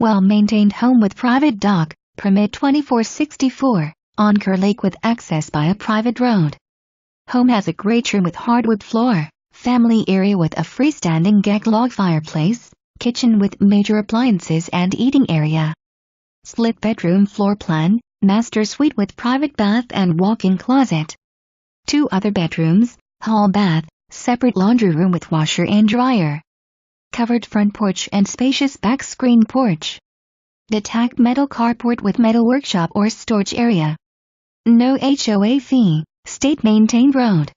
Well-maintained home with private dock, permit 2464, on Kerr Lake with access by a private road. Home has a great room with hardwood floor, family area with a freestanding gag log fireplace, kitchen with major appliances and eating area. Split bedroom floor plan, master suite with private bath and walk-in closet. 2 other bedrooms, hall bath, separate laundry room with washer and dryer. Covered front porch and spacious back screen porch. Detache metal carport with metal workshop or storage area. No HOA fee, state-maintained road.